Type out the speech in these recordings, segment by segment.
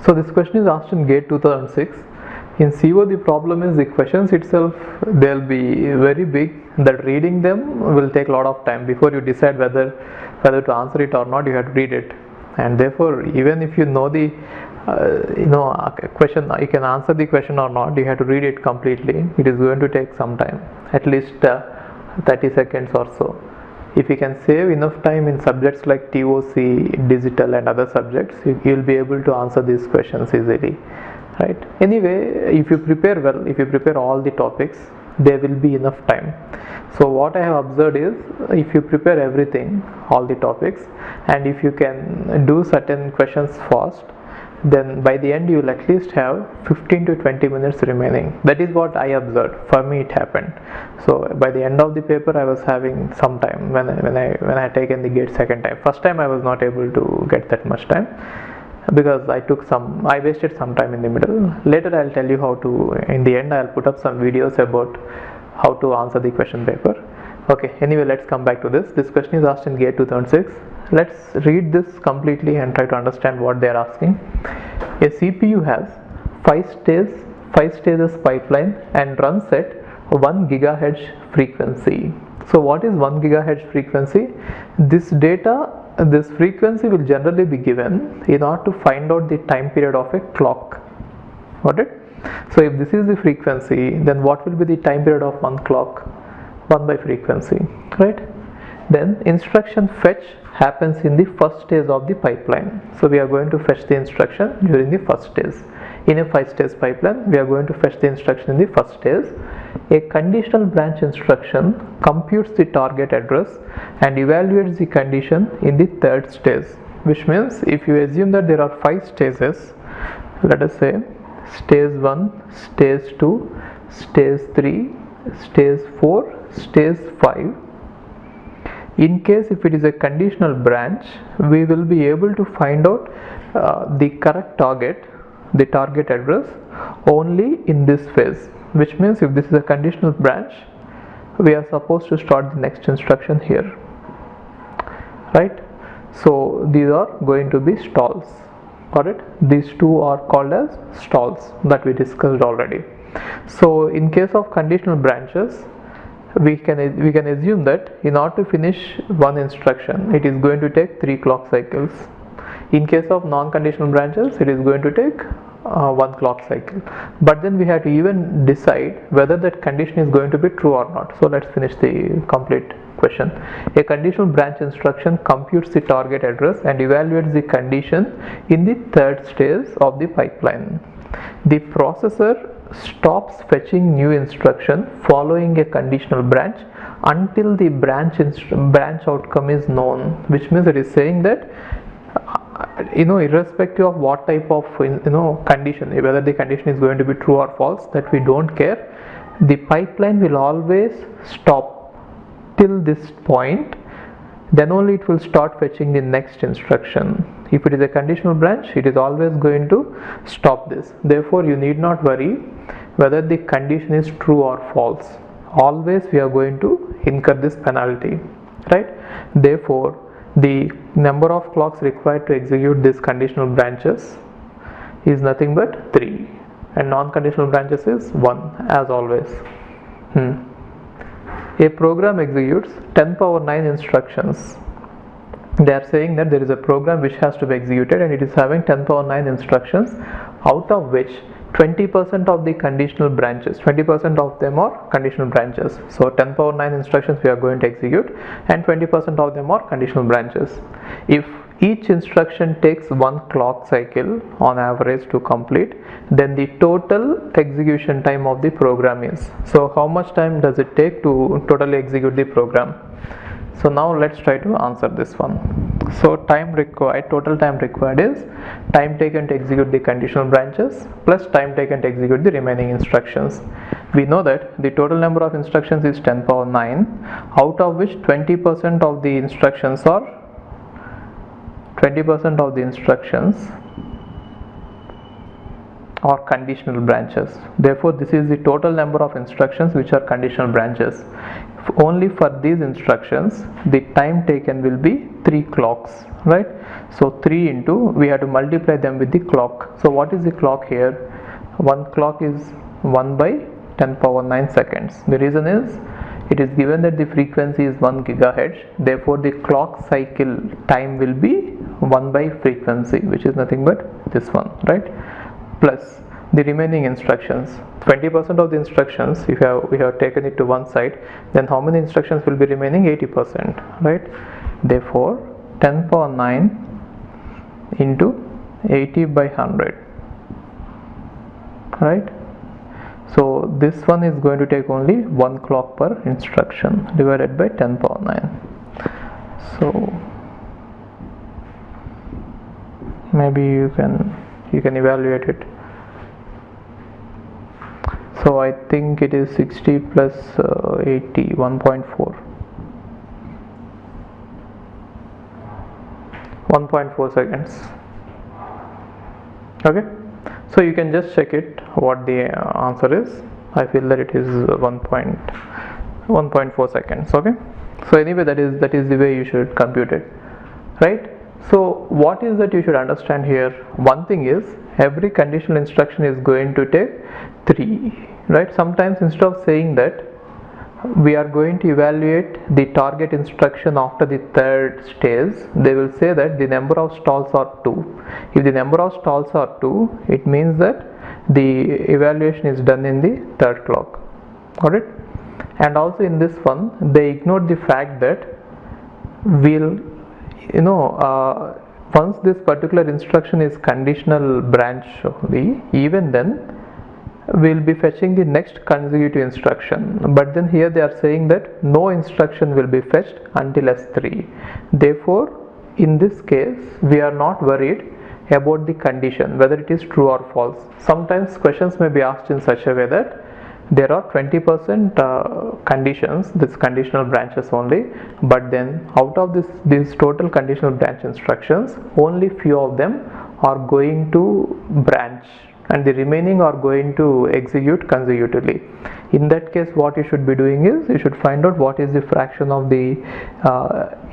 So this question is asked in GATE 2006. In CO, the problem is the questions itself, they'll be very big, that reading them will take a lot of time. Before you decide whether to answer it or not, you have to read it. And therefore, even if you know the question, you can answer the question or not, you have to read it completely. It is going to take some time, at least 30 seconds or so. If you can save enough time in subjects like TOC, digital and other subjects, you will be able to answer these questions easily, right? Anyway, if you prepare well, if you prepare all the topics, there will be enough time. So what I have observed is, if you prepare everything, all the topics, and if you can do certain questions fast, then by the end you will at least have 15 to 20 minutes remaining. That is what I observed. For me it happened. So by the end of the paper I was having some time when I had taken the GATE second time. First time I was not able to get that much time because I wasted some time in the middle. Later I'll tell you how to, in the end I'll put up some videos about how to answer the question paper. Okay, anyway, let's come back to this. This question is asked in GATE 2006. Let's read this completely and try to understand what they are asking. A CPU has 5 stages pipeline and runs at 1 GHz frequency. So what is 1 GHz frequency? This frequency will generally be given in order to find out the time period of a clock. Got it? So if this is the frequency, then what will be the time period of one clock? 1 by frequency, right? Then instruction fetch happens in the first stage of the pipeline. So we are going to fetch the instruction during the first stage. In a 5-stage pipeline, we are going to fetch the instruction in the first stage. A conditional branch instruction computes the target address and evaluates the condition in the third stage, which means if you assume that there are 5 stages, let us say stage 1, stage 2, stage 3, stage 4, stage 5. In case if it is a conditional branch, we will be able to find out the correct target, the target address only in this phase, which means if this is a conditional branch, we are supposed to start the next instruction here, right? So these are going to be stalls. Got it? These two are called as stalls that we discussed already. So in case of conditional branches, we can assume that in order to finish one instruction, it is going to take 3 clock cycles. In case of non-conditional branches, it is going to take 1 clock cycle. But then we have to even decide whether that condition is going to be true or not. So let's finish the complete question. A conditional branch instruction computes the target address and evaluates the condition in the third stage of the pipeline. The processor stops fetching new instruction following a conditional branch until the branch outcome is known, which means it is saying that irrespective of what type of condition, whether the condition is going to be true or false, that we don't care, the pipeline will always stop till this point, then only it will start fetching the next instruction. If it is a conditional branch, it is always going to stop this. Therefore you need not worry whether the condition is true or false. Always we are going to incur this penalty, right? Therefore the number of clocks required to execute these conditional branches is nothing but 3, and non-conditional branches is 1 as always. A program executes 10 power 9 instructions. They are saying that there is a program which has to be executed and it is having 10 power 9 instructions, out of which 20% of the conditional branches, 20% of them are conditional branches. So 10 power 9 instructions we are going to execute and 20% of them are conditional branches. If each instruction takes 1 clock cycle on average to complete, then the total execution time of the program is. So how much time does it take to totally execute the program? So now let's try to answer this one. So total time required is time taken to execute the conditional branches plus time taken to execute the remaining instructions. We know that the total number of instructions is 10 power 9, out of which 20% of the instructions are conditional branches. Therefore this is the total number of instructions which are conditional branches. only for these instructions the time taken will be 3 clocks, right? So 3 into, we have to multiply them with the clock. So what is the clock here? One clock is 1 by 10 power 9 seconds. The reason is it is given that the frequency is 1 gigahertz, therefore the clock cycle time will be 1 by frequency, which is nothing but this one, right? Plus the remaining instructions, 20% of the instructions, if we have taken it to one side, then how many instructions will be remaining? 80%, right? Therefore 10 power 9 into 80 by 100, right? So this one is going to take only 1 clock per instruction divided by 10 power 9. So maybe you can evaluate it. So I think it is 60 plus 80, 1.4. 1.4 seconds. Okay, so you can just check it what the answer is. I feel that it is 1.4 seconds. Okay, so anyway, that is the way you should compute it, right? So what is that you should understand here? One thing is, every conditional instruction is going to take 3, right? Sometimes instead of saying that we are going to evaluate the target instruction after the third stage, they will say that the number of stalls are 2. If the number of stalls are 2, it means that the evaluation is done in the third clock. Got it? And also in this one, they ignored the fact that once this particular instruction is conditional branch only, even then we'll be fetching the next consecutive instruction. But then here they are saying that no instruction will be fetched until S3. Therefore, in this case, we are not worried about the condition, whether it is true or false. Sometimes questions may be asked in such a way that there are 20% conditions, this conditional branches only, but then out of these total conditional branch instructions, only few of them are going to branch and the remaining are going to execute consecutively. In that case, what you should be doing is, you should find out what is the fraction of the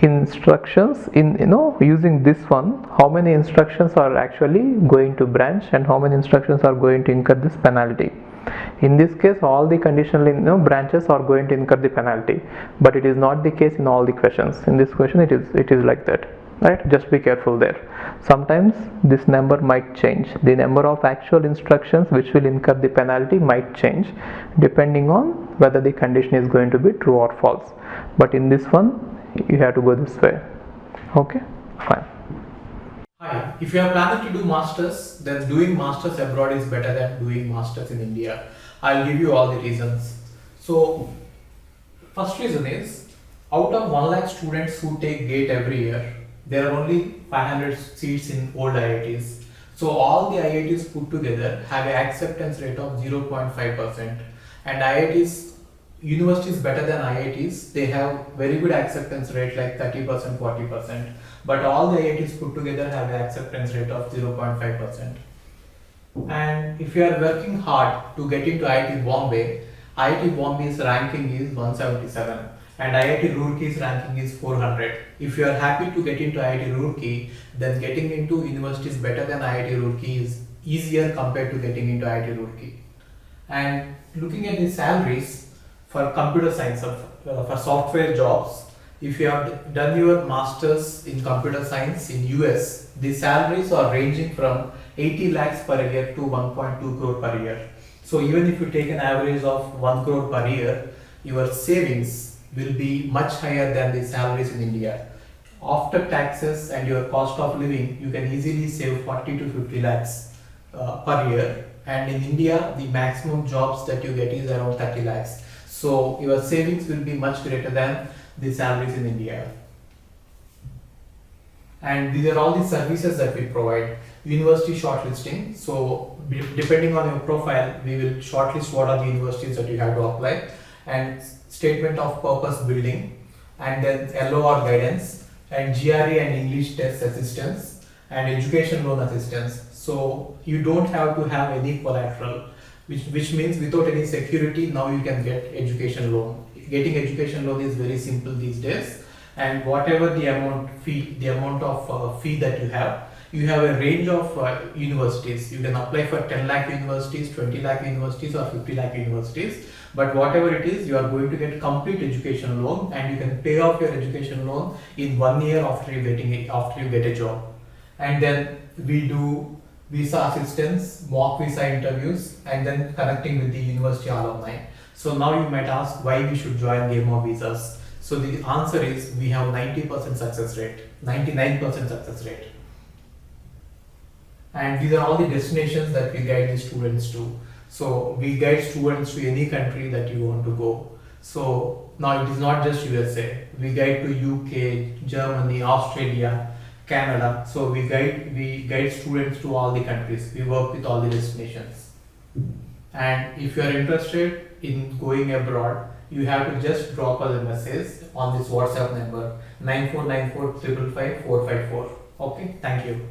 instructions in, using this one, how many instructions are actually going to branch and how many instructions are going to incur this penalty. In this case, all the conditional branches are going to incur the penalty, but it is not the case in all the questions. In this question, it is like that, right? Just be careful there. Sometimes this number might change. The number of actual instructions which will incur the penalty might change depending on whether the condition is going to be true or false. But in this one, you have to go this way. Okay, fine. Hi, if you are planning to do masters, then doing masters abroad is better than doing masters in India. I'll give you all the reasons. So, first reason is, out of 1 lakh students who take GATE every year, there are only 500 seats in old IITs. So all the IITs put together have an acceptance rate of 0.5%, and universities better than IITs, they have very good acceptance rate like 30%, 40%, but all the IITs put together have an acceptance rate of 0.5%. And if you are working hard to get into IIT Bombay's ranking is 177 and IIT Roorkey's ranking is 400. If you are happy to get into IIT Roorkey, then getting into universities better than IIT Roorkey is easier compared to getting into IIT Roorkey. And looking at the salaries for computer science, for software jobs, if you have done your masters in computer science in US, the salaries are ranging from 80 lakhs per year to 1.2 crore per year. So even if you take an average of 1 crore per year, your savings will be much higher than the salaries in India. After taxes and your cost of living, you can easily save 40 to 50 lakhs per year. And in India, the maximum jobs that you get is around 30 lakhs. So your savings will be much greater than the salaries in India. And these are all the services that we provide. University shortlisting. So depending on your profile, we will shortlist what are the universities that you have to apply, and statement of purpose building, and then LOR guidance, and GRE and English test assistance, and education loan assistance. So you don't have to have any collateral, which means without any security, now you can get education loan getting education loan is very simple these days, and whatever the amount of fee that you have a range of universities. You can apply for 10 lakh universities, 20 lakh universities, or 50 lakh universities. But whatever it is, you are going to get complete education loan, and you can pay off your education loan in 1 year after you get a job. And then we do visa assistance, mock visa interviews, and then connecting with the university alumni. So now you might ask why we should join Game of Visas. So the answer is we have 90% success rate, 99% success rate. And these are all the destinations that we guide the students to. So we guide students to any country that you want to go. So now it is not just USA. We guide to UK, Germany, Australia, Canada. So we guide students to all the countries. We work with all the destinations. And if you are interested in going abroad, you have to just drop us a message on this WhatsApp number 9494 555 454. Okay, thank you.